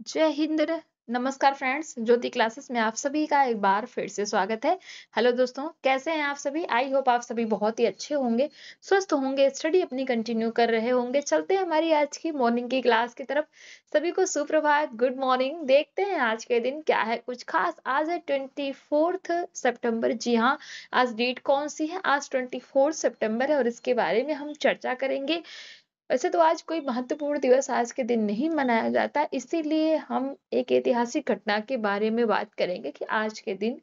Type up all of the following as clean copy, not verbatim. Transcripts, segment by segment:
जय हिंद। नमस्कार फ्रेंड्स, ज्योति क्लासेस में आप सभी का एक बार फिर से स्वागत है। हेलो दोस्तों, कैसे हैं आप सभी? आई होप आप सभी बहुत ही अच्छे होंगे, स्वस्थ होंगे, स्टडी अपनी कंटिन्यू कर रहे होंगे। चलते हैं हमारी आज की मॉर्निंग की क्लास की तरफ। सभी को सुप्रभात, गुड मॉर्निंग। देखते हैं आज के दिन क्या है कुछ खास। आज है 24 सितंबर। जी हाँ, आज डेट कौन सी है? आज 24 सितंबर है और इसके बारे में हम चर्चा करेंगे। वैसे तो आज कोई महत्वपूर्ण दिवस आज के दिन नहीं मनाया जाता, इसीलिए हम एक ऐतिहासिक घटना के बारे में बात करेंगे कि आज के दिन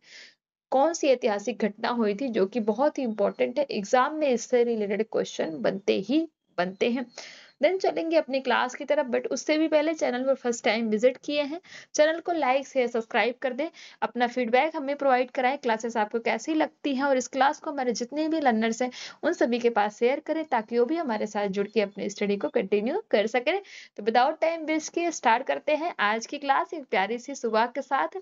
कौन सी ऐतिहासिक घटना हुई थी जो कि बहुत ही इंपॉर्टेंट है। एग्जाम में इससे रिलेटेड क्वेश्चन बनते ही बनते हैं। देन चलेंगे अपनी क्लास की तरफ, बट उससे भी पहले चैनल पर फर्स्ट टाइम विजिट किए हैं, चैनल को लाइक शेयर सब्सक्राइब कर दें। अपना फीडबैक हमें प्रोवाइड कराएं, क्लासेस आपको कैसी लगती हैं और इस क्लास को हमारे जितने भी लर्नर्स हैं उन सभी के पास शेयर करें ताकि वो भी हमारे साथ जुड़ के अपनी स्टडी को कंटिन्यू कर सकें। तो विदाउट टाइम वेस्ट किए स्टार्ट करते हैं आज की क्लास एक प्यारी सी सुबह के साथ।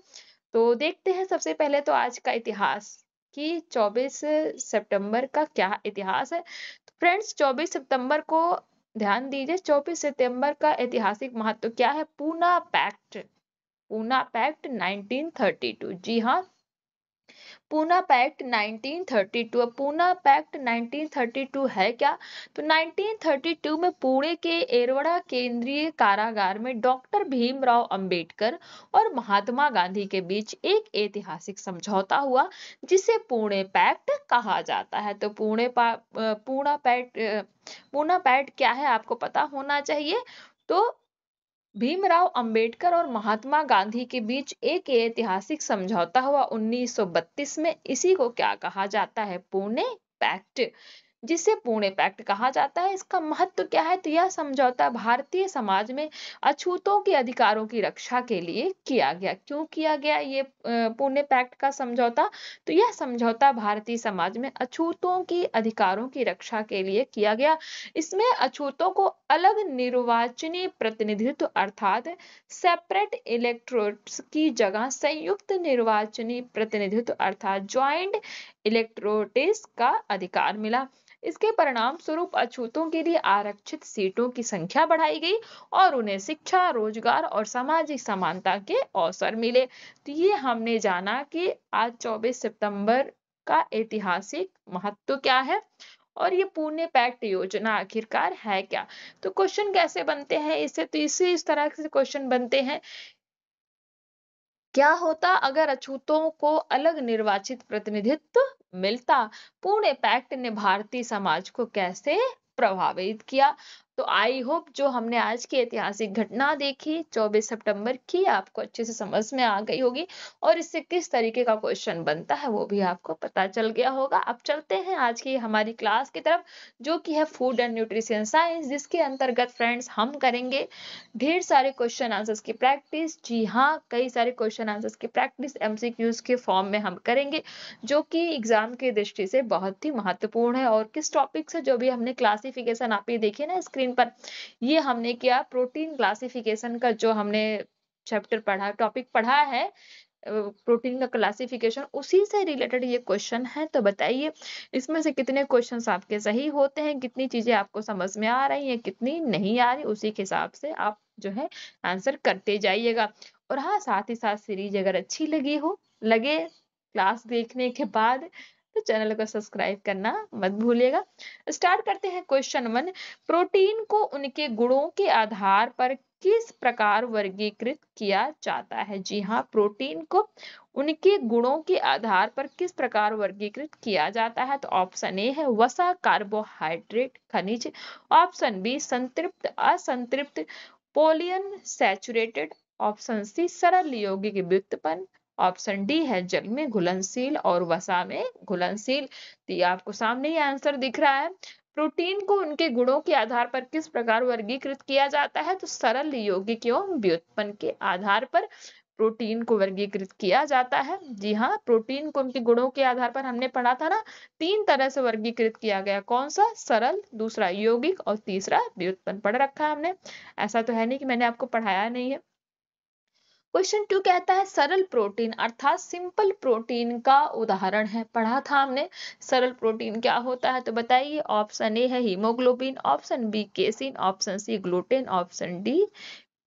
तो देखते हैं सबसे पहले तो आज का इतिहास कि 24 सितंबर का क्या इतिहास है। तो फ्रेंड्स, 24 सितंबर को ध्यान दीजिए। 24 सितंबर का ऐतिहासिक महत्व क्या है? पूना पैक्ट। पूना पैक्ट 1932। जी हाँ, पूना पैक्ट 1932। अब पूना पैक्ट 1932 है क्या? तो 1932 में पुणे के एरवड़ा केंद्रीय कारागार में डॉक्टर भीमराव अंबेडकर और महात्मा गांधी के बीच एक ऐतिहासिक समझौता हुआ जिसे पुणे पैक्ट कहा जाता है। तो पूना पैक्ट क्या है आपको पता होना चाहिए। तो भीमराव अंबेडकर और महात्मा गांधी के बीच एक ऐतिहासिक समझौता हुआ 1932 में। इसी को क्या कहा जाता है? पुणे पैक्ट, जिसे पुणे पैक्ट कहा जाता है। इसका महत्व क्या है? तो यह समझौता भारतीय समाज में अछूतों के अधिकारों की रक्षा के लिए किया गया। क्यों किया गया ये पुणे पैक्ट का समझौता? तो यह समझौता भारतीय समाज में अछूतों की अधिकारों की रक्षा के लिए किया गया। इसमें अछूतों को अलग निर्वाचनी प्रतिनिधित्व अर्थात सेपरेट इलेक्टोरेट्स की जगह संयुक्त निर्वाचनी प्रतिनिधित्व अर्थात ज्वाइंट इलेक्टोरेट्स का अधिकार मिला। इसके परिणाम स्वरूप अछूतों के लिए आरक्षित सीटों की संख्या बढ़ाई गई और उन्हें शिक्षा, रोजगार और सामाजिक समानता के अवसर मिले। तो ये हमने जाना कि आज 24 सितंबर का ऐतिहासिक महत्व क्या है और ये पुणे पैक्ट योजना आखिरकार है क्या। तो क्वेश्चन कैसे बनते हैं इससे? तो इस तरह से क्वेश्चन बनते हैं, क्या होता अगर अछूतों को अलग निर्वाचित प्रतिनिधित्व मिलता? पुणे पैक्ट ने भारतीय समाज को कैसे प्रभावित किया? तो आई होप जो हमने आज की ऐतिहासिक घटना देखी 24 सितंबर की आपको अच्छे से समझ में आ गई होगी और इससे किस तरीके का क्वेश्चन बनता है वो भी आपको पता चल गया होगा। अब चलते हैं आज की हमारी क्लास की तरफ जो कि है फूड एंड न्यूट्रिशन साइंस, जिसके अंतर्गत फ्रेंड्स हम करेंगे ढेर सारे क्वेश्चन आंसर्स की प्रैक्टिस। जी हाँ, कई सारे क्वेश्चन आंसर्स की प्रैक्टिस एमसीक्यूज के फॉर्म में हम करेंगे जो कि एग्जाम की दृष्टि से बहुत ही महत्वपूर्ण है। और किस टॉपिक से? जो भी हमने क्लासिफिकेशन आप ये देखिए ना स्क्रीन पर, ये हमने किया प्रोटीन क्लासिफिकेशन का जो हमने चैप्टर पढ़ा, टॉपिक पढ़ा है प्रोटीन का क्लासिफिकेशन, उसी से रिलेटेड ये क्वेश्चन है। तो बताइए इसमें से कितने क्वेश्चंस आपके सही होते हैं, कितनी चीजें आपको समझ में आ रही हैं, कितनी नहीं आ रही, उसी के हिसाब से आप जो है आंसर करते जाइएगा। और हाँ, साथ ही साथ सीरीज अगर अच्छी लगे क्लास देखने के बाद, तो चैनल को सब्सक्राइब करना मत भूलिएगा। स्टार्ट करते हैं क्वेश्चन 1। प्रोटीन को उनके गुणों के आधार पर किस प्रकार वर्गीकृत किया जाता है? जी हाँ, प्रोटीन को उनके गुणों के आधार पर किस प्रकार वर्गीकृत किया जाता है? तो ऑप्शन ए है वसा, कार्बोहाइड्रेट, खनिज। ऑप्शन बी संतृप्त, असंतृप्त, पोलियन सैचुरेटेड। ऑप्शन सी सरल यौगिक व्युत्पन्न। ऑप्शन डी है जल में घुलनशील और वसा में घुलनशील। तो ये आपको सामने ही आंसर दिख रहा है। प्रोटीन को उनके गुणों के आधार पर किस प्रकार वर्गीकृत किया जाता है? तो सरल यौगिक एवं व्युत्पन्न के आधार पर प्रोटीन को वर्गीकृत किया जाता है। जी हाँ, प्रोटीन को उनके गुणों के आधार पर हमने पढ़ा था ना, 3 तरह से वर्गीकृत किया गया। कौन सा? सरल, दूसरा यौगिक और तीसरा व्युत्पन्न पढ़ रखा है हमने। ऐसा तो है नहीं कि मैंने आपको पढ़ाया नहीं है। क्वेश्चन 2 कहता है सरल प्रोटीन अर्थात सिंपल प्रोटीन का उदाहरण है। पढ़ा था हमने सरल प्रोटीन क्या होता है, तो बताइए। ऑप्शन ए है haemoglobin, option B casein, option C gluten, option D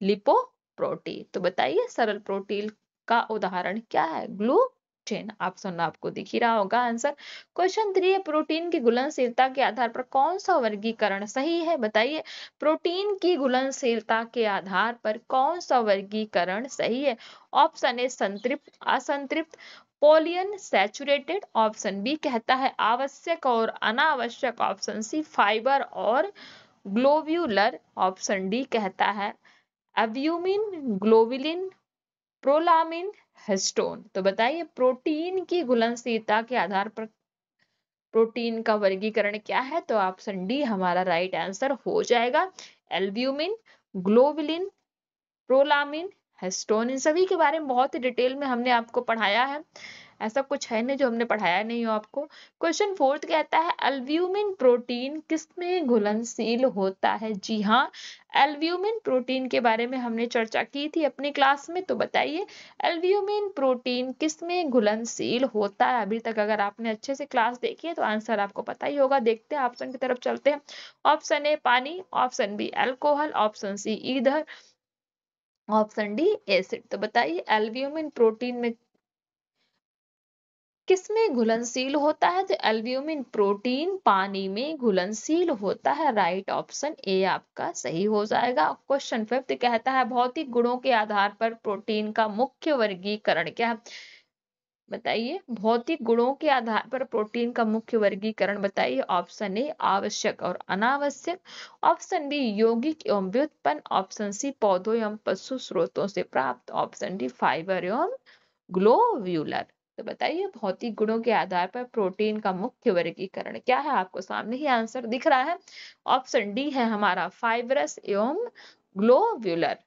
lipoprotein. तो बताइए सरल प्रोटीन का उदाहरण क्या है? ग्लूटेन। ऑप्शन आपको दिख ही रहा होगा आंसर। क्वेश्चन 3 है, प्रोटीन की घुलनशीलता के आधार पर कौन सा वर्गीकरण सही है? बताइए प्रोटीन की घुलनशीलता के आधार पर कौन सा वर्गीकरण सही है? ऑप्शन ए संतृप्त, असंतृप्त, पोलियन, सैचुरेटेड। ऑप्शन बी कहता है आवश्यक और अनावश्यक। ऑप्शन सी फाइबर और ग्लोब्यूलर। ऑप्शन डी कहता है एब्यूमिन, ग्लोबुलिन, प्रोलामिन, हिस्टोन। तो बताइए प्रोटीन की घुलनशीलता के आधार पर प्रोटीन का वर्गीकरण क्या है? तो ऑप्शन डी हमारा राइट आंसर हो जाएगा। Albumin, globulin, prolamin, histone. इन सभी के बारे में बहुत ही डिटेल में हमने आपको पढ़ाया है। ऐसा कुछ है नहीं जो हमने पढ़ाया नहीं हो आपको। क्वेश्चन 4 कहता है एल्ब्यूमिन प्रोटीन किसमें घुलनशील होता है? जी हाँ, एल्ब्यूमिन प्रोटीन के बारे में हमने चर्चा की थी अपनी क्लास में। तो बताइए एल्ब्यूमिन प्रोटीन किसमें घुलनशील होता है? अभी तक अगर आपने अच्छे से क्लास देखी है तो आंसर आपको पता ही होगा। देखते हैं ऑप्शन की तरफ चलते हैं। ऑप्शन ए पानी, option B alcohol, option C ether, option D acid. तो बताइए एल्ब्यूमिन प्रोटीन में किसमें घुलनशील होता है? तो एल्ब्यूमिन प्रोटीन पानी में घुलनशील होता है। राइट ऑप्शन ए आपका सही हो जाएगा। क्वेश्चन 5 कहता है भौतिक गुणों के आधार पर प्रोटीन का मुख्य वर्गीकरण क्या है? बताइए भौतिक गुणों के आधार पर प्रोटीन का मुख्य वर्गीकरण बताइए। ऑप्शन ए आवश्यक और अनावश्यक, ऑप्शन बी यौगिक एवं व्युत्पन्न, ऑप्शन सी पौधों एवं पशु स्रोतों से प्राप्त, ऑप्शन डी फाइबर एवं ग्लोब्यूलर। तो बताइए भौतिक गुणों के आधार पर प्रोटीन का मुख्य वर्गीकरण क्या है? आपको सामने ही आंसर दिख रहा है। ऑप्शन डी है हमारा फाइबरस एवं ग्लोब्यूलर।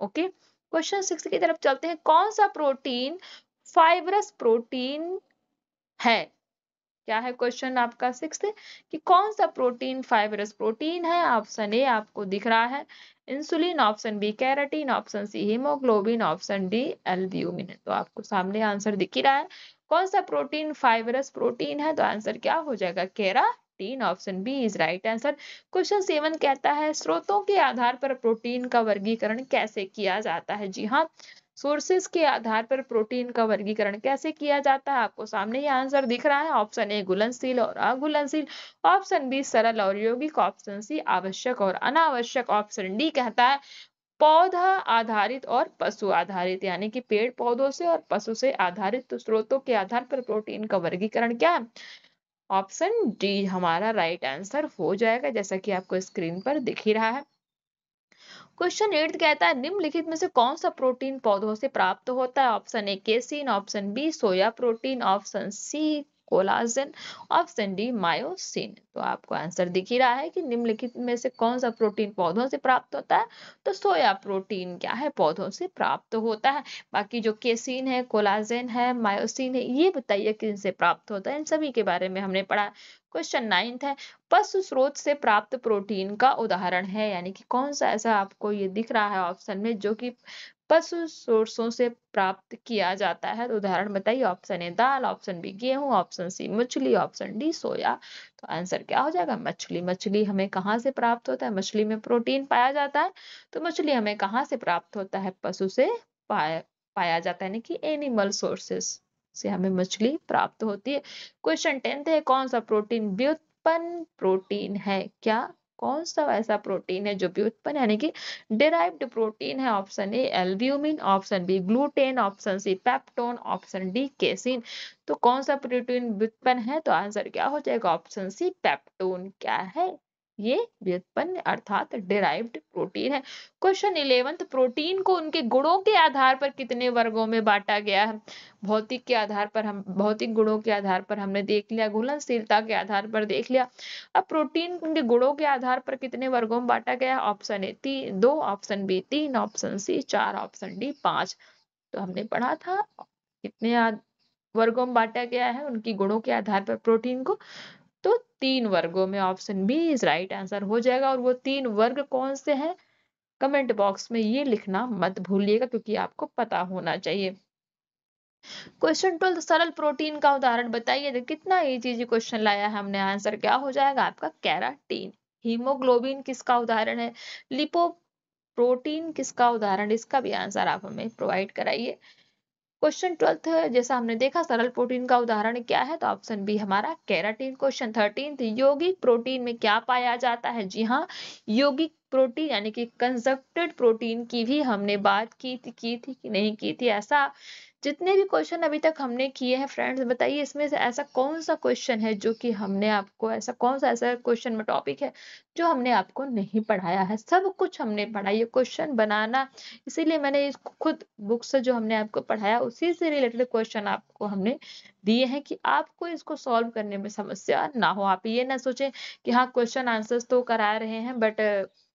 ओके, क्वेश्चन 6 की तरफ चलते हैं। कौन सा प्रोटीन फाइबरस प्रोटीन है? क्या है क्वेश्चन आपका 6 कि कौन सा प्रोटीन फाइबरस प्रोटीन है? ऑप्शन ए आपको दिख रहा है insulin, option B keratin, option C haemoglobin, option D albumin. तो आपको सामने आंसर दिख ही रहा है। कौन सा प्रोटीन फाइबरस प्रोटीन है? तो आंसर क्या हो जाएगा? Keratin. Option B is right answer. Question 7 कहता है स्रोतों के आधार पर प्रोटीन का वर्गीकरण कैसे किया जाता है? जी हाँ, सोर्सेस के आधार पर प्रोटीन का वर्गीकरण कैसे किया जाता है? आपको सामने ही आंसर दिख रहा है। ऑप्शन ए घुलनशील और अघुलनशील, ऑप्शन बी सरल और यौगिक, ऑप्शन सी आवश्यक और अनावश्यक, ऑप्शन डी कहता है पौधा आधारित और पशु आधारित, यानी कि पेड़ पौधों से और पशु से आधारित। तो स्रोतों के आधार पर प्रोटीन का वर्गीकरण क्या है? ऑप्शन डी हमारा राइट आंसर हो जाएगा, जैसा कि आपको स्क्रीन पर दिख ही रहा है। क्वेश्चन 8 कहता है निम्नलिखित में से कौन सा प्रोटीन पौधों से प्राप्त होता है? Option A casein, option B soya protein, option C collagen, option D myosin. तो आपको आंसर दिख ही रहा है कि निम्नलिखित में से कौन सा प्रोटीन पौधों से प्राप्त होता है? तो सोया प्रोटीन क्या है? पौधों से प्राप्त होता है। बाकी जो केसिन है, कोलाजन है, मायोसिन है, ये बताइए किन से प्राप्त होता है? इन सभी के बारे में हमने पढ़ा। क्वेश्चन 9 है पशु स्रोत से प्राप्त प्रोटीन का उदाहरण है, यानी कि कौन सा ऐसा आपको ये दिख रहा है ऑप्शन में जो कि पशु स्रोतों से प्राप्त किया जाता है? तो उदाहरण बताइए। ऑप्शन ए दाल, ऑप्शन बी गेहूं, ऑप्शन सी मछली, ऑप्शन डी सोया। तो आंसर क्या हो जाएगा? मछली। मछली हमें कहाँ से प्राप्त होता है? मछली में प्रोटीन पाया जाता है। तो मछली हमें कहाँ से प्राप्त होता है? पशु से पाया जाता है, यानी कि एनिमल सोर्सेस से हमें मछली प्राप्त होती है। क्वेश्चन 10 है कौन सा प्रोटीन व्युत्पन्न प्रोटीन है? क्या कौन सा ऐसा प्रोटीन है जो व्युत्पन्न यानी कि डिराइव्ड प्रोटीन है? Option A albumin, option B gluten, option C peptone, option D casein. तो कौन सा प्रोटीन व्युत्पन्न है? तो आंसर क्या हो जाएगा? ऑप्शन सी पेप्टोन क्या है? ये व्युत्पन्न अर्थात डिराइव्ड प्रोटीन है। क्वेश्चन 11 प्रोटीन को उनके गुणों के आधार पर कितने वर्गों में बांटा गया है? भौतिक के आधार पर हम भौतिक गुणों के आधार पर हमने देख लिया, घुलनशीलता के आधार पर देख लिया। अब प्रोटीन के गुणों के आधार पर कितने वर्गों में बांटा गया? Option A 2, option B 3, option C 4, option D 5। तो हमने पढ़ा था कितने वर्गों में बांटा गया है उनकी गुणों के आधार पर प्रोटीन को? तो 3 वर्गों में। Option B is right answer हो जाएगा। और वो 3 वर्ग कौन से हैं? कमेंट बॉक्स में ये लिखना मत भूलिएगा, क्योंकि आपको पता होना चाहिए। क्वेश्चन 12 सरल प्रोटीन का उदाहरण बताइए। तो कितना इजी क्वेश्चन लाया है हमने। आंसर क्या हो जाएगा आपका? केराटीन। हीमोग्लोबिन किसका उदाहरण है? लिपो प्रोटीन किसका उदाहरण, इसका भी आंसर आप हमें प्रोवाइड कराइए। क्वेश्चन 12 जैसा हमने देखा सरल प्रोटीन का उदाहरण क्या है, तो ऑप्शन बी हमारा केराटिन। क्वेश्चन 13 यौगिक प्रोटीन में क्या पाया जाता है, जी हाँ, यौगिक प्रोटीन यानी कि कंजक्टेड प्रोटीन की भी हमने बात की थी कि नहीं की थी। ऐसा जितने भी क्वेश्चन अभी तक हमने किए हैं फ्रेंड्स, बताइए इसमें से ऐसा कौन सा क्वेश्चन है जो कि हमने आपको, ऐसा कौन सा ऐसा क्वेश्चन में टॉपिक है जो हमने आपको नहीं पढ़ाया है। सब कुछ हमने पढ़ा, ये क्वेश्चन बनाना, इसीलिए मैंने इसको खुद बुक से जो हमने आपको पढ़ाया उसी से रिलेटेड क्वेश्चन आपको हमने दिए हैं कि आपको इसको सॉल्व करने में समस्या ना हो। आप ये ना सोचें कि हाँ क्वेश्चन आंसर्स तो करा रहे हैं बट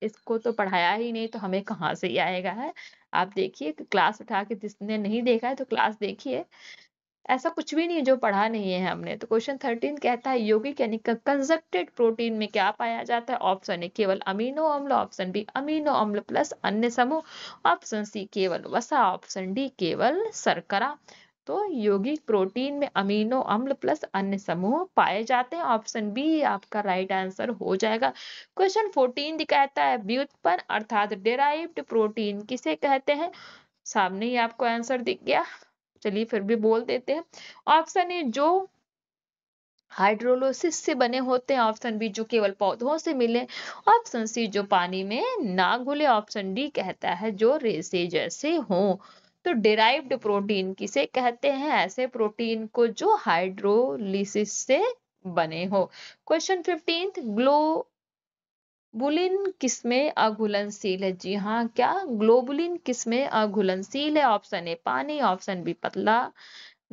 इसको तो पढ़ाया ही नहीं तो हमें कहाँ से ही आएगा है। आप देखिए कि क्लास उठा के, जिसने नहीं देखा है तो क्लास देखिए, ऐसा कुछ भी नहीं है जो पढ़ा नहीं है हमने। तो क्वेश्चन 13 कहता है यौगिक यानी कंजक्टेड प्रोटीन में क्या पाया जाता है। ऑप्शन ए केवल अमीनो अम्ल, ऑप्शन बी अमीनो अम्ल प्लस अन्य समूह, ऑप्शन सी केवल वसा, ऑप्शन डी केवल शर्करा। तो यौगिक प्रोटीन में अमीनो अम्ल प्लस अन्य समूह पाए जाते हैं, ऑप्शन बी आपका राइट आंसर हो जाएगा। क्वेश्चन 14 कहता है व्युत्पन्न अर्थात डेराइव्ड प्रोटीन किसे कहते हैं। सामने ही आपको आंसर दिख गया, चलिए फिर भी बोल देते हैं। ऑप्शन ए जो हाइड्रोलोसिस से बने होते हैं, ऑप्शन बी जो केवल पौधों से मिले, ऑप्शन सी जो पानी में ना घुले, ऑप्शन डी कहता है जो रेसे जैसे हो। तो डिराइव्ड प्रोटीन किसे कहते हैं, ऐसे प्रोटीन को जो हाइड्रोलिसिस से बने हो। क्वेश्चन 15 ग्लोबुलिन किसमें अघुलनशील है, जी हाँ, क्या ग्लोबुलिन किसमें अघुलनशील है। ऑप्शन ए पानी, ऑप्शन बी पतला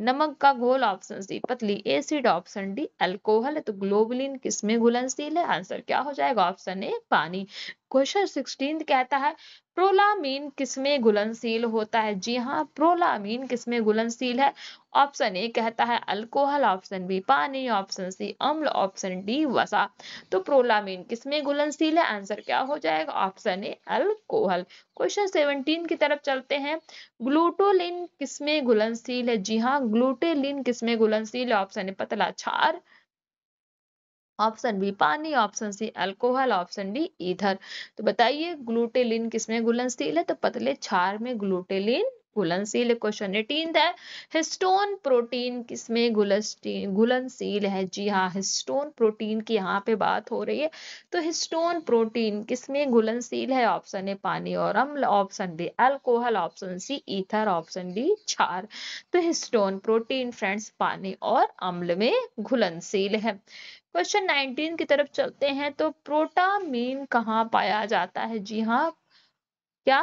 नमक का घोल, ऑप्शन सी पतली एसिड, ऑप्शन डी अल्कोहल है। तो ग्लोबुलिन किसमें घुलनशील है, आंसर क्या हो जाएगा, ऑप्शन ए पानी। क्वेश्चन 16 कहता है प्रोलामीन किसमें घुलनशील होता है, जी हाँ, प्रोलामीन किसमें घुलनशील है। ऑप्शन ए कहता है अल्कोहल, ऑप्शन बी पानी, ऑप्शन सी अम्ल, ऑप्शन डी वसा। तो प्रोलामीन किसमें घुलनशील है, आंसर क्या हो जाएगा, ऑप्शन ए अल्कोहल। क्वेश्चन 17 की तरफ चलते हैं ग्लूटोलिन किसमें घुलनशील है, जी हाँ, ग्लूटेलिन किसमें घुलनशील है। ऑप्शन ए पतला क्षार, ऑप्शन बी पानी, option C alcohol, option D ether. तो बताइए ग्लूटेलिन किसमें घुलनशील है, तो पतले क्षार में ग्लूटेलिन घुलनशील है। क्वेश्चन 18 है हिस्टोन प्रोटीन किसमें घुलनशील है, जी हाँ, हिस्टोन प्रोटीन की यहाँ पे बात हो रही है। तो हिस्टोन प्रोटीन किसमें घुलनशील है, ऑप्शन ए पानी और अम्ल, option B alcohol, option C ether, option D क्षार। तो हिस्टोन प्रोटीन फ्रेंड्स पानी और अम्ल में घुलनशील है। क्वेश्चन 19 की तरफ चलते हैं तो प्रोटामीन कहाँ पाया जाता है, जी हाँ, क्या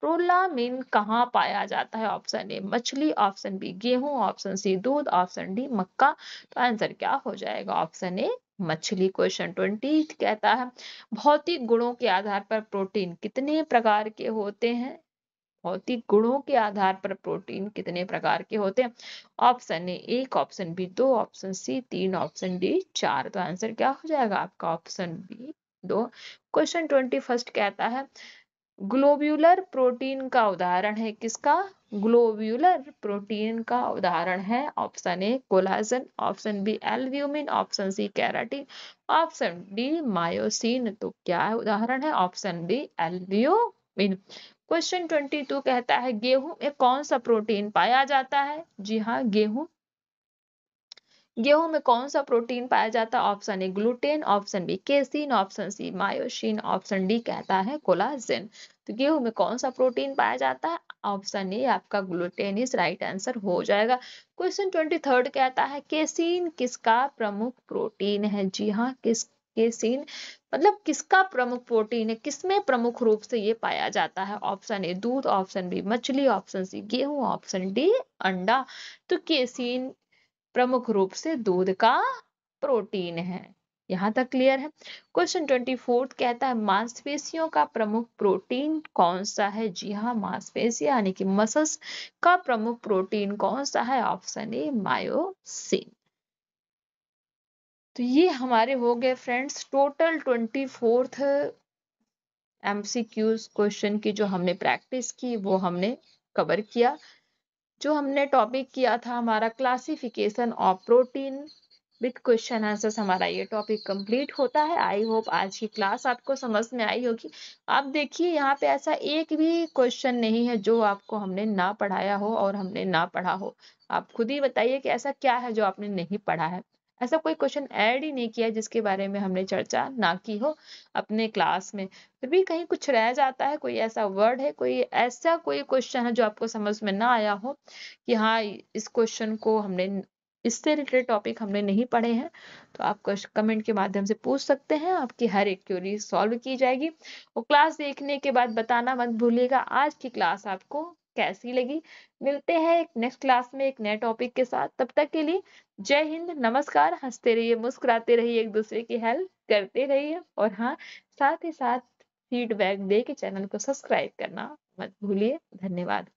प्रोलामीन कहाँ पाया जाता है। ऑप्शन ए मछली, ऑप्शन बी गेहूं, ऑप्शन सी दूध, ऑप्शन डी मक्का। तो आंसर क्या हो जाएगा, ऑप्शन ए मछली। क्वेश्चन 20 कहता है भौतिक गुणों के आधार पर प्रोटीन कितने प्रकार के होते हैं, भौतिक गुणों के आधार पर प्रोटीन कितने प्रकार के होते हैं। ऑप्शन ए एक, ऑप्शन बी दो, ऑप्शन सी तीन, ऑप्शन डी चार। तो आंसर क्या हो जाएगा आपका, ऑप्शन बी दो। क्वेश्चन 21 कहता है ग्लोब्यूलर प्रोटीन का उदाहरण है किसका, ग्लोब्यूलर प्रोटीन का उदाहरण है option A collagen, option B albumin, option C keratin, option D myosin. तो क्या उदाहरण है, ऑप्शन बी एल्ब्यूमिन। क्वेश्चन 22 कहता है गेहूं में कौन सा प्रोटीन पाया जाता है, जी हाँ, गेहूं में कौन सा प्रोटीन पाया जाता है। Option A gluten, option B casein, option C myosin, option D कहता है कोलाजेन। तो गेहूं में कौन सा प्रोटीन पाया जाता है, ऑप्शन ए आपका ग्लूटेन इज राइट आंसर हो जाएगा। क्वेश्चन 23 कहता है केसिन किसका प्रमुख प्रोटीन है, जी हाँ, केसिन मतलब किसका प्रमुख प्रोटीन है, किसमें प्रमुख रूप से ये पाया जाता है। ऑप्शन ए दूध, ऑप्शन बी मछली, ऑप्शन सी गेहूं, ऑप्शन डी अंडा। तो केसिन प्रमुख रूप से दूध का प्रोटीन है। यहां तक क्लियर है। क्वेश्चन 24 कहता है मांसपेशियों का प्रमुख प्रोटीन कौन सा है, जी हाँ, मांसपेशियां यानी कि मसल्स का प्रमुख प्रोटीन कौन सा है, ऑप्शन ए मायोसिन। तो ये हमारे हो गए friends total 24th MCQs question की जो हमने प्रैक्टिस की वो हमने कवर किया। जो हमने टॉपिक किया था हमारा classification of protein with question answers हमारा ये टॉपिक कंप्लीट होता है। आई होप आज की क्लास आपको समझ में आई होगी। आप देखिए यहाँ पे ऐसा एक भी क्वेश्चन नहीं है जो आपको हमने ना पढ़ाया हो और हमने ना पढ़ा हो। आप खुद ही बताइए कि ऐसा क्या है जो आपने नहीं पढ़ा है। ऐसा कोई क्वेश्चन ऐड ही नहीं किया जिसके बारे में हमने चर्चा ना की हो अपने क्लास में। फिर भी कहीं कुछ रह जाता है, कोई ऐसा वर्ड है, कोई ऐसा कोई क्वेश्चन है जो आपको समझ में ना आया हो कि हाँ इस क्वेश्चन को हमने, इससे रिलेटेड टॉपिक हमने नहीं पढ़े हैं, तो आप कमेंट के माध्यम से पूछ सकते हैं। आपकी हर एक क्वेरी सॉल्व की जाएगी। और क्लास देखने के बाद बताना मत भूलिएगा आज की क्लास आपको कैसी लगी। मिलते हैं एक नेक्स्ट क्लास में एक नए टॉपिक के साथ। तब तक के लिए जय हिंद, नमस्कार। हंसते रहिए, मुस्कुराते रहिए, एक दूसरे की हेल्प करते रहिए। और हाँ, साथ ही साथ फीडबैक दे के चैनल को सब्सक्राइब करना मत भूलिए। धन्यवाद।